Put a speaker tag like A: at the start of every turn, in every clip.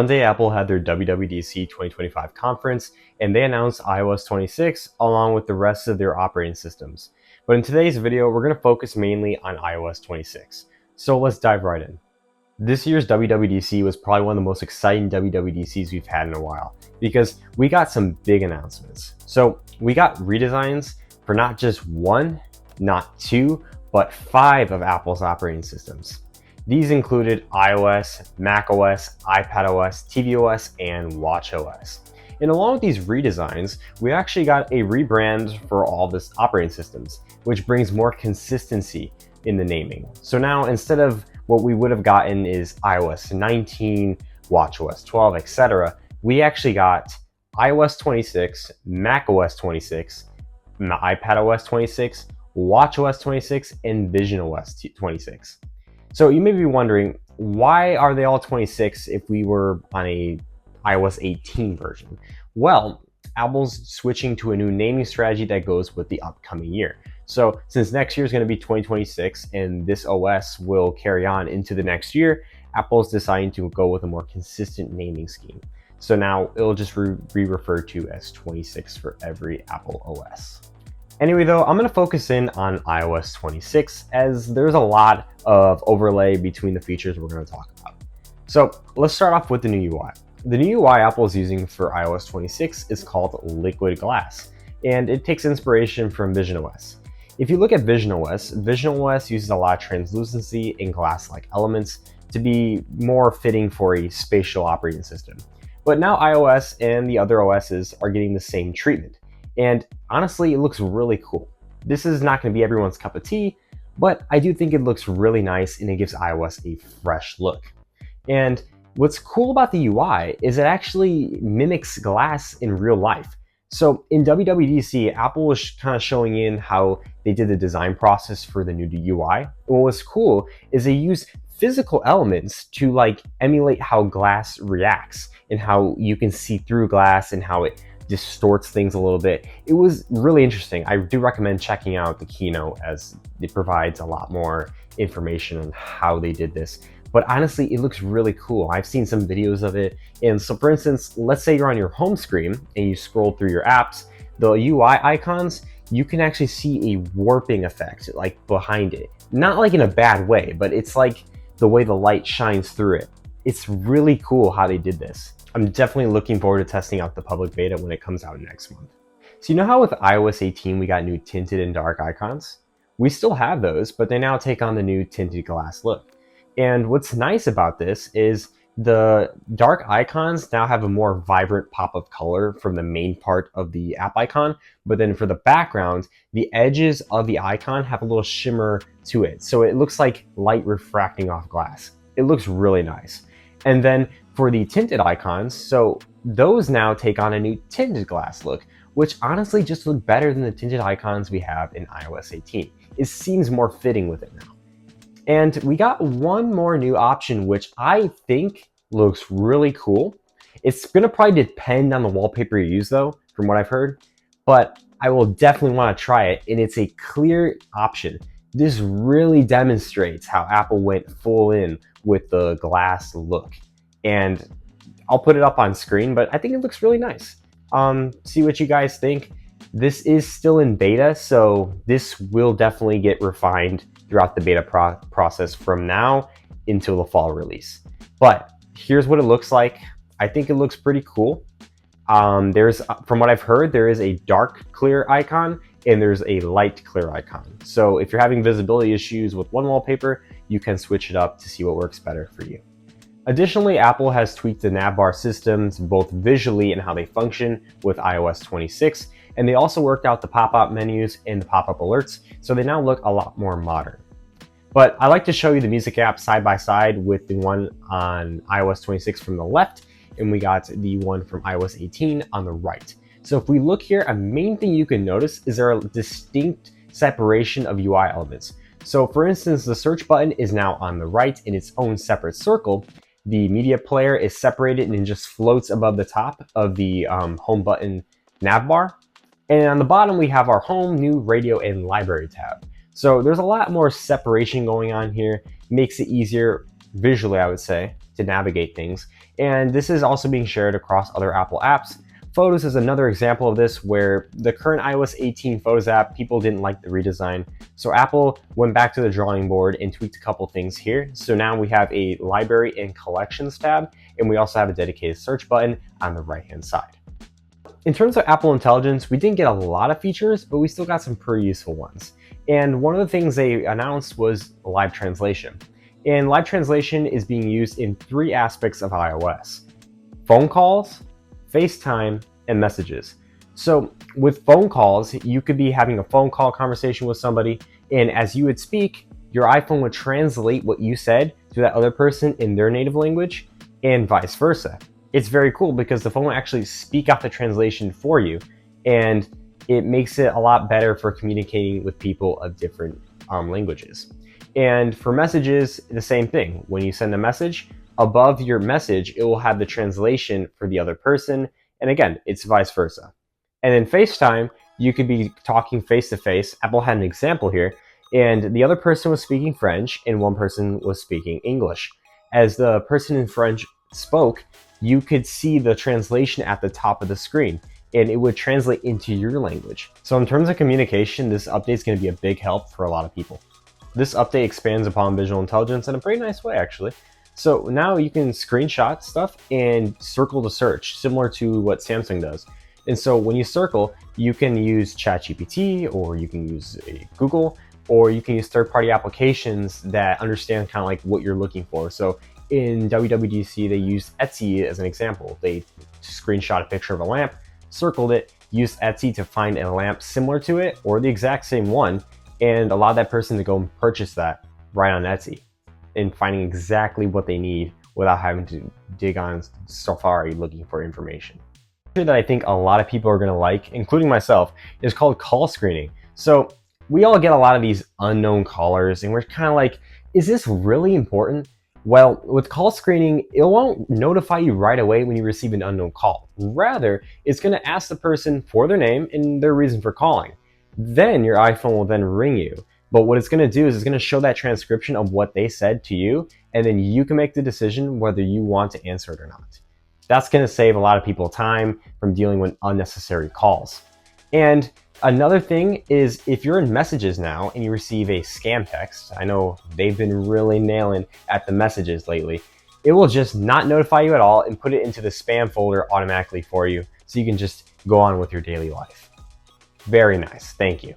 A: Monday, Apple had their WWDC 2025 conference, and they announced iOS 26 along with the rest of their operating systems. But in today's video, we're going to focus mainly on iOS 26. So let's dive right in. This year's WWDC was probably one of the most exciting WWDCs we've had in a while because we got some big announcements. So we got redesigns for not just one, not two, but 5 of Apple's operating systems. These included iOS, macOS, iPadOS, tvOS, and watchOS. And along with these redesigns, we actually got a rebrand for all this operating systems, which brings more consistency in the naming. So now instead of what we would have gotten is iOS 19, watchOS 12, etc., we actually got iOS 26, macOS 26, iPadOS 26, watchOS 26, and visionOS 26. So you may be wondering, why are they all 26 if we were on a iOS 18 version? Well, Apple's switching to a new naming strategy that goes with the upcoming year. So since next year is going to be 2026 and this OS will carry on into the next year, Apple's deciding to go with a more consistent naming scheme. So now it'll just be referred to as 26 for every Apple OS. Anyway though, I'm going to focus in on iOS 26 as there's a lot of overlay between the features we're going to talk about. So let's start off with the new UI. The new UI Apple is using for iOS 26 is called Liquid Glass, and it takes inspiration from visionOS. If you look at visionOS uses a lot of translucency and glass-like elements to be more fitting for a spatial operating system. But now iOS and the other OSs are getting the same treatment. And honestly, it looks really cool. This is not going to be everyone's cup of tea, but I do think it looks really nice and it gives iOS a fresh look. And what's cool about the UI is it actually mimics glass in real life. So in WWDC, Apple was kind of showing in how they did the design process for the new UI. And what was cool is they used physical elements to emulate how glass reacts and how you can see through glass and how it distorts things a little bit. It was really interesting. I do recommend checking out the keynote as it provides a lot more information on how they did this. But honestly, it looks really cool. I've seen some videos of it. And so for instance, let's say you're on your home screen and you scroll through your apps, the UI icons, you can actually see a warping effect behind it. Not in a bad way, but it's the way the light shines through it. It's really cool how they did this. I'm definitely looking forward to testing out the public beta when it comes out next month. So you know how with iOS 18 we got new tinted and dark icons? We still have those, but they now take on the new tinted glass look. And what's nice about this is the dark icons now have a more vibrant pop of color from the main part of the app icon, but then for the background, the edges of the icon have a little shimmer to it. So it looks like light refracting off glass. It looks really nice. And then for the tinted icons, so those now take on a new tinted glass look, which honestly just look better than the tinted icons we have in iOS 18. It seems more fitting with it now. And we got one more new option, which I think looks really cool. It's gonna probably depend on the wallpaper you use though, from what I've heard, but I will definitely wanna try it, and it's a clear option. This really demonstrates how Apple went full in with the glass look. And I'll put it up on screen, but I think it looks really nice. See what you guys think. This is still in beta, so this will definitely get refined throughout the beta process from now until the fall release. But here's what it looks like. I think it looks pretty cool. From what I've heard, there is a dark clear icon and there's a light clear icon. So if you're having visibility issues with one wallpaper, you can switch it up to see what works better for you. Additionally, Apple has tweaked the navbar systems both visually and how they function with iOS 26, and they also worked out the pop-up menus and the pop-up alerts, so they now look a lot more modern. But I like to show you the music app side by side with the one on iOS 26 from the left, and we got the one from iOS 18 on the right. So if we look here, a main thing you can notice is there a distinct separation of UI elements. So for instance, the search button is now on the right in its own separate circle. The media player is separated and it just floats above the top of the home button navbar. And on the bottom, we have our home, new, radio, and library tab. So there's a lot more separation going on here. Makes it easier visually, I would say, to navigate things. And this is also being shared across other Apple apps. Photos is another example of this, where the current iOS 18 Photos app, people didn't like the redesign. So Apple went back to the drawing board and tweaked a couple things here. So now we have a library and collections tab, and we also have a dedicated search button on the right-hand side. In terms of Apple Intelligence, we didn't get a lot of features, but we still got some pretty useful ones. And one of the things they announced was live translation. And live translation is being used in 3 aspects of iOS: phone calls, FaceTime, and messages. So with phone calls, you could be having a phone call conversation with somebody, and as you would speak, your iPhone would translate what you said to that other person in their native language, and vice versa. It's very cool because the phone will actually speak out the translation for you, and it makes it a lot better for communicating with people of different languages. And for messages, the same thing. When you send a message, above your message, it will have the translation for the other person. And again, it's vice versa. And then FaceTime, you could be talking face to face. Apple had an example here, and the other person was speaking French and one person was speaking English. As the person in French spoke, you could see the translation at the top of the screen, and it would translate into your language. So in terms of communication, this update is going to be a big help for a lot of people. This update expands upon visual intelligence in a pretty nice way, actually. So now you can screenshot stuff and circle to search, similar to what Samsung does. And so when you circle, you can use ChatGPT, or you can use Google, or you can use third-party applications that understand kind of like what you're looking for. So in WWDC, they used Etsy as an example. They screenshot a picture of a lamp, circled it, used Etsy to find a lamp similar to it or the exact same one, and allowed that person to go and purchase that right on Etsy, and finding exactly what they need without having to dig on Safari looking for information. A feature that I think a lot of people are going to like, including myself, is called call screening. So we all get a lot of these unknown callers, and we're kind of like, is this really important? Well, with call screening, it won't notify you right away when you receive an unknown call. Rather, it's going to ask the person for their name and their reason for calling. Then your iPhone will then ring you. But what it's going to do is it's going to show that transcription of what they said to you, and then you can make the decision whether you want to answer it or not. That's going to save a lot of people time from dealing with unnecessary calls. And another thing is, if you're in messages now and you receive a scam text, I know they've been really nailing at the messages lately, it will just not notify you at all and put it into the spam folder automatically for you, so you can just go on with your daily life. Very nice, thank you.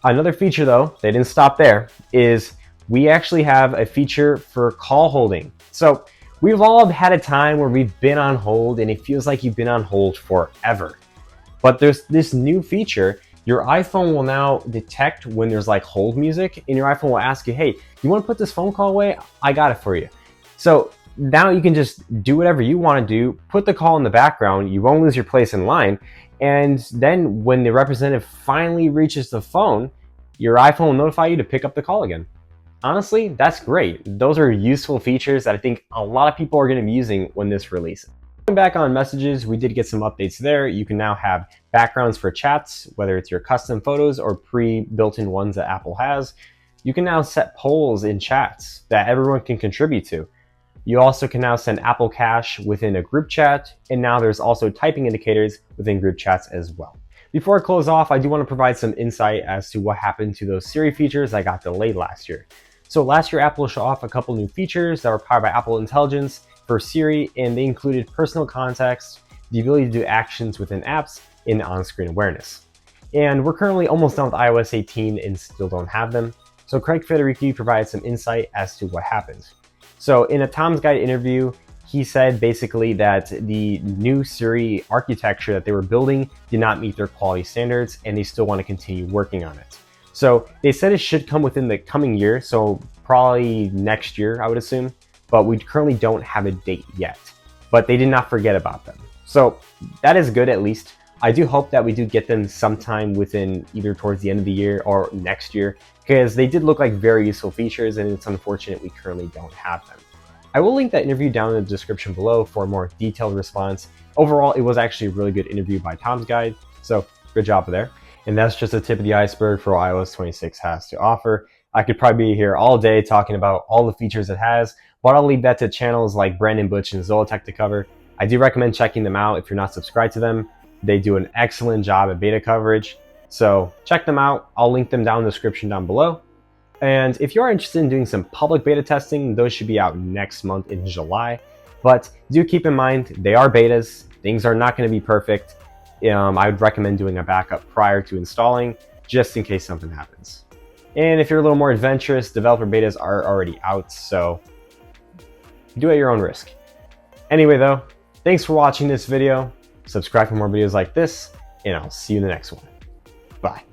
A: Another feature though, they didn't stop there, is we actually have a feature for call holding. So we've all had a time where we've been on hold and it feels like you've been on hold forever. But there's this new feature. Your iPhone will now detect when there's like hold music, and your iPhone will ask you, hey, you want to put this phone call away? I got it for you. So now you can just do whatever you want to do, put the call in the background, you won't lose your place in line, and then when the representative finally reaches the phone, your iPhone will notify you to pick up the call again. Honestly, that's great. Those are useful features that I think a lot of people are going to be using when this releases. Going back on messages, we did get some updates there. You can now have backgrounds for chats, whether it's your custom photos or pre-built-in ones that Apple has. You can now set polls in chats that everyone can contribute to. You also can now send Apple Cash within a group chat, and now there's also typing indicators within group chats as well. Before I close off, I do want to provide some insight as to what happened to those Siri features that got delayed last year. So last year, Apple showed off a couple new features that were powered by Apple Intelligence for Siri, and they included personal context, the ability to do actions within apps, and on-screen awareness. And we're currently almost done with iOS 18 and still don't have them. So Craig Federighi provided some insight as to what happened. So in a Tom's Guide interview, he said basically that the new Siri architecture that they were building did not meet their quality standards, and they still want to continue working on it. So they said it should come within the coming year, so probably next year, I would assume, but we currently don't have a date yet. But they did not forget about them. So that is good at least. I do hope that we do get them sometime within either towards the end of the year or next year, because they did look like very useful features, and it's unfortunate we currently don't have them. I will link that interview down in the description below for a more detailed response. Overall, it was actually a really good interview by Tom's Guide, so good job there. And that's just the tip of the iceberg for what iOS 26 has to offer. I could probably be here all day talking about all the features it has, but I'll leave that to channels like Brandon Butch and Zolatech to cover. I do recommend checking them out if you're not subscribed to them. They do an excellent job at beta coverage, so check them out. I'll link them down in the description down below. And if you are interested in doing some public beta testing, those should be out next month in July. But do keep in mind, they are betas. Things are not going to be perfect. I would recommend doing a backup prior to installing, just in case something happens. And if you're a little more adventurous, developer betas are already out, so do at your own risk. Anyway though, thanks for watching this video. Subscribe for more videos like this, and I'll see you in the next one. Bye.